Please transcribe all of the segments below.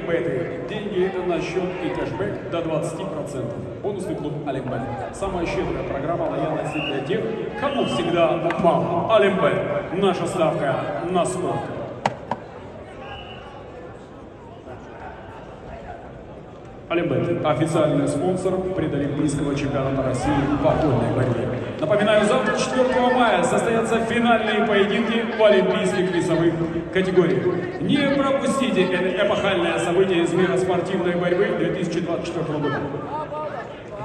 Олимбеты. Деньги на счет и кэшбэк до 20%. Бонусный клуб Олимбет. Самая щедрая программа лояльности для тех, кому всегда мало. Олимбет. Наша ставка на спорт. Олимбет – официальный спонсор предолимпийского чемпионата России по вольной борьбе. Напоминаю, завтра, 4 мая, состоятся финальные поединки в олимпийских весовых категориях. Не пропустите это эпохальное событие из мира спортивной борьбы 2024 года.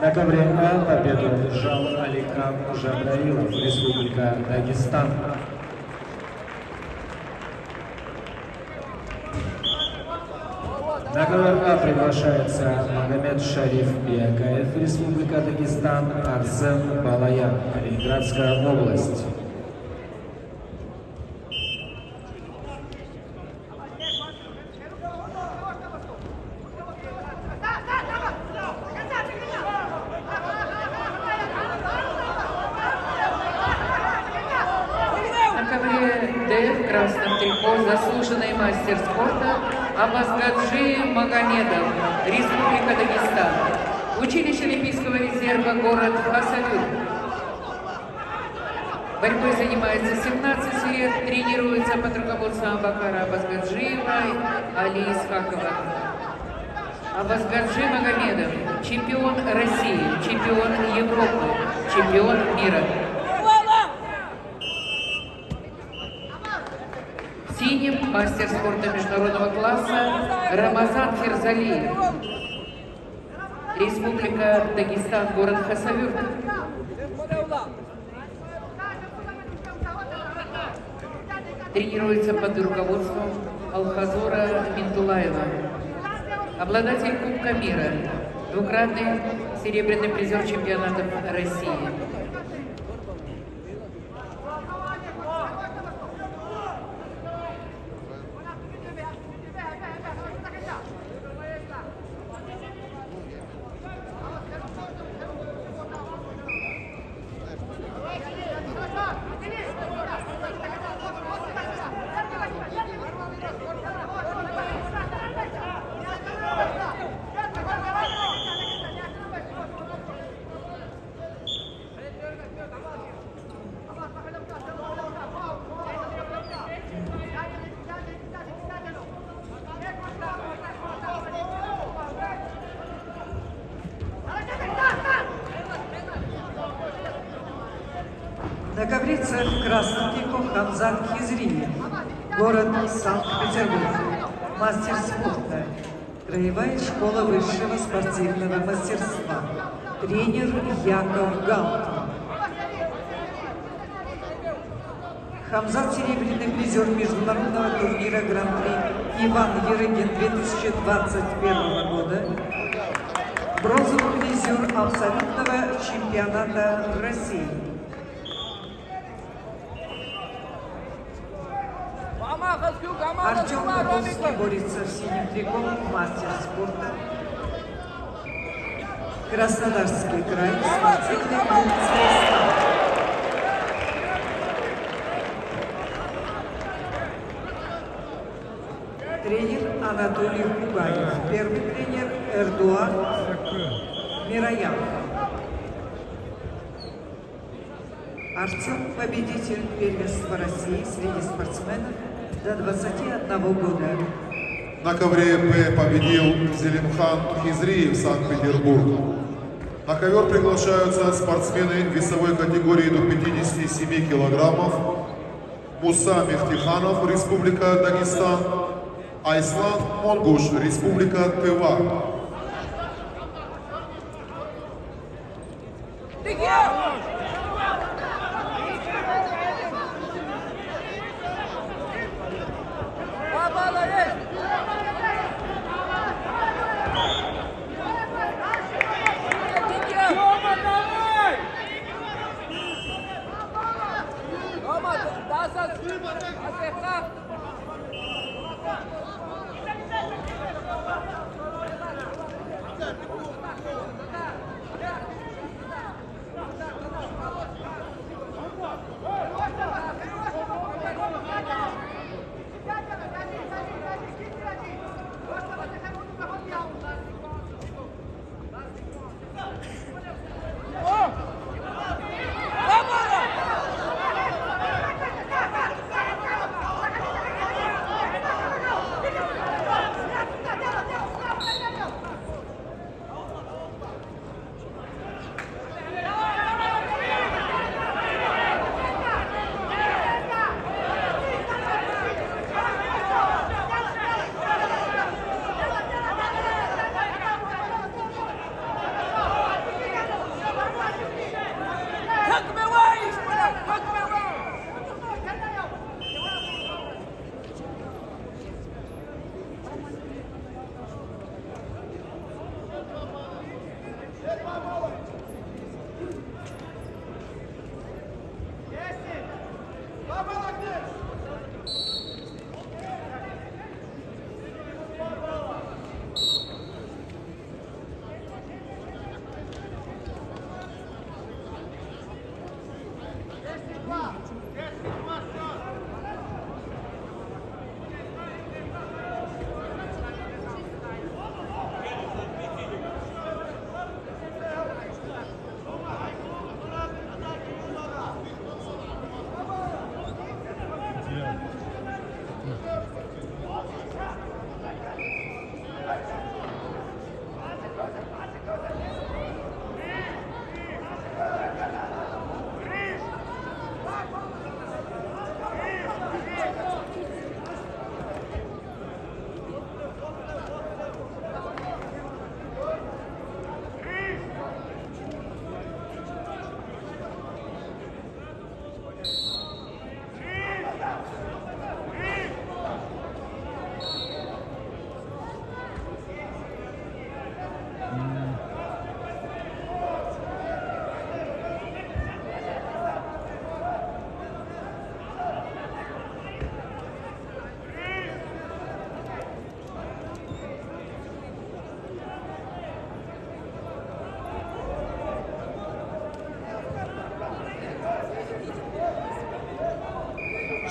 На ковре А победу одержал Аликан Жабраилов, Республика Дагестан. На ковер А приглашается Магомед Шариф Биакаев, Республика Дагестан, Арсен Балаян, Ленинградская область. На ковре Д в красном трико заслуженный мастер спорта Абазгаджи Магомедов, Республика Дагестан. Училище Олимпийского резерва, город Хасавюрт. Борьбой занимается 17 лет, тренируется под руководством Абакара Абазгаджиева, Али Исхакова. Абазгаджи Магомедов, чемпион России, чемпион Европы, чемпион мира. В синем мастер спорта международного класса Рамазан Ферзалиев, Республика Дагестан, город Хасавюрт. Тренируется под руководством Алхазора Минтулаева. Обладатель Кубка мира, двукратный серебряный призер чемпионатов России. На ковре С в красном трико Хамзат Хизриев, город Санкт-Петербург, мастер спорта, краевая школа высшего спортивного мастерства, тренер Яков Галкин. Хамзат серебряный призер международного турнира Гран-при Иван Ерыгин 2021 года, бронзовый призер абсолютного чемпионата России. Артем Поповский борется в синем трико, мастер спорта. Краснодарский край, спортивный клуб «Звезда». Тренер Анатолий Хугаев, первый тренер Эрдуан Мироян. Артем – победитель первенства России среди спортсменов до 21 года. На ковре Б победил Зелимхан Хизриев, Санкт-Петербург. На ковер приглашаются спортсмены весовой категории до 57 килограммов. Муса Мехтиханов, Республика Дагестан. Айслан Монгуш, Республика Тыва.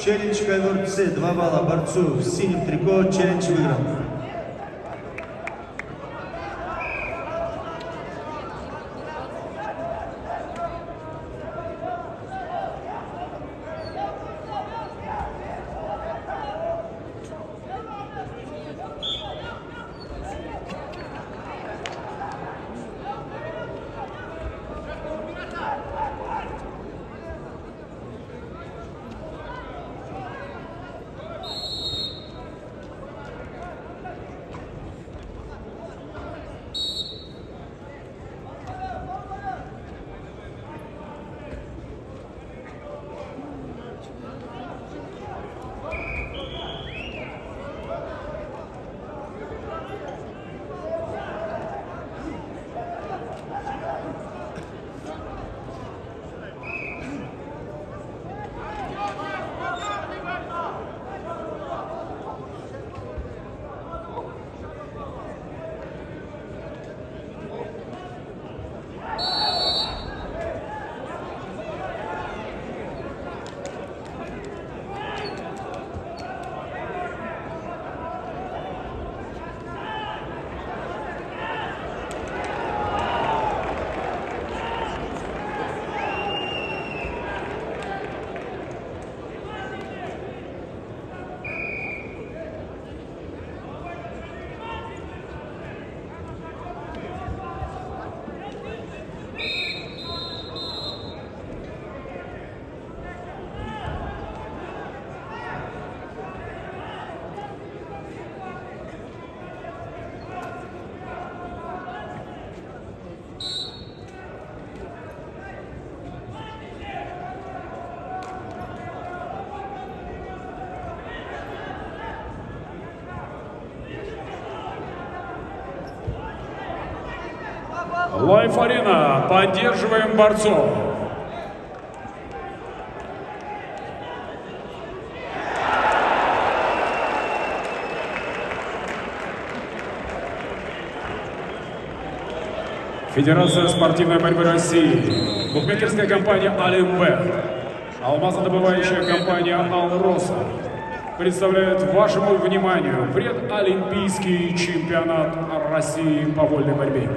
Челлендж ковер С, 2 балла борцу в синем трико, челлендж выигран. Лайф Арена. Поддерживаем борцов. Федерация спортивной борьбы России, букмекерская компания «Алимбет», алмазодобывающая компания «Алроса» представляет вашему вниманию предолимпийский чемпионат России по вольной борьбе.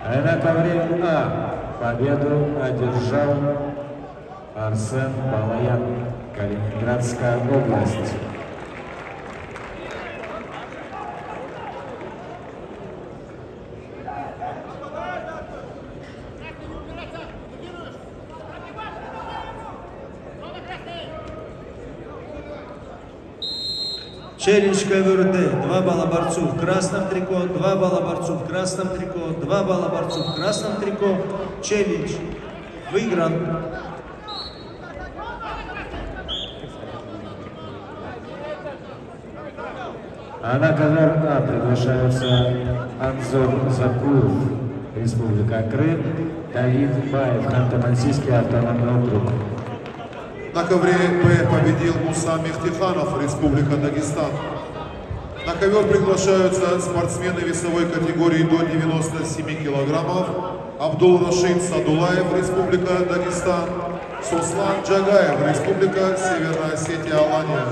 На ковре А победу одержал Арсен Балаян, Калининградская область. Челлендж ковер Д, 2 балла борцу в красном трико, 2 балла борцу в красном трико, 2 балла борцу в красном трико, челлендж выигран. А на ковер А приглашаются Анзор Закуев, Республика Крым, Давид Баев, Ханты-Мансийский автономный округ. На ковре Б победил Муса Мехтиханов, Республика Дагестан. На ковер приглашаются спортсмены весовой категории до 97 килограммов. Абдул Рашид Садулаев, Республика Дагестан. Суслан Джагаев, Республика Северная Осетия, Алания.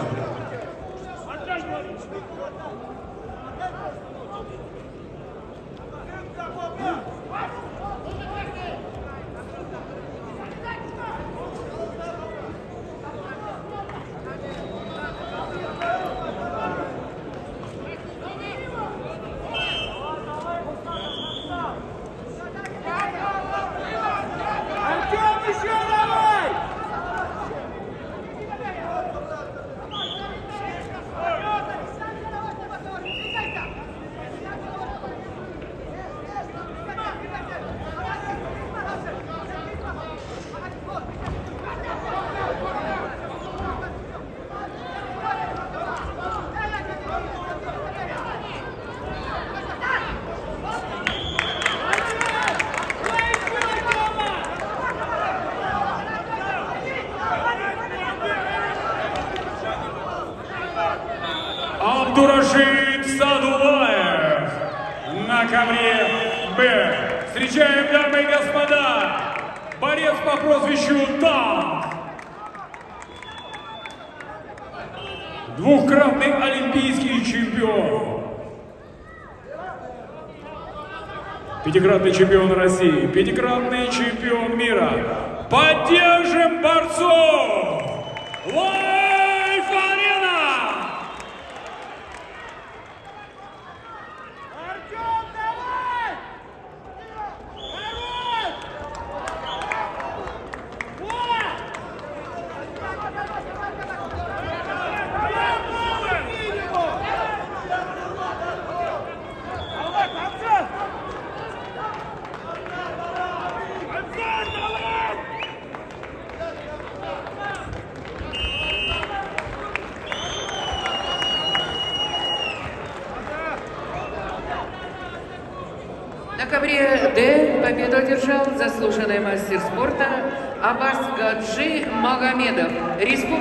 ковре Б. Встречаем, дамы и господа, борец по прозвищу Танк. Двухкратный олимпийский чемпион. Пятикратный чемпион России, пятикратный чемпион мира. Поддержим борцов! Лайф Арена! На ковре Д победу одержал заслуженный мастер спорта Аббас Гаджи Магомедов.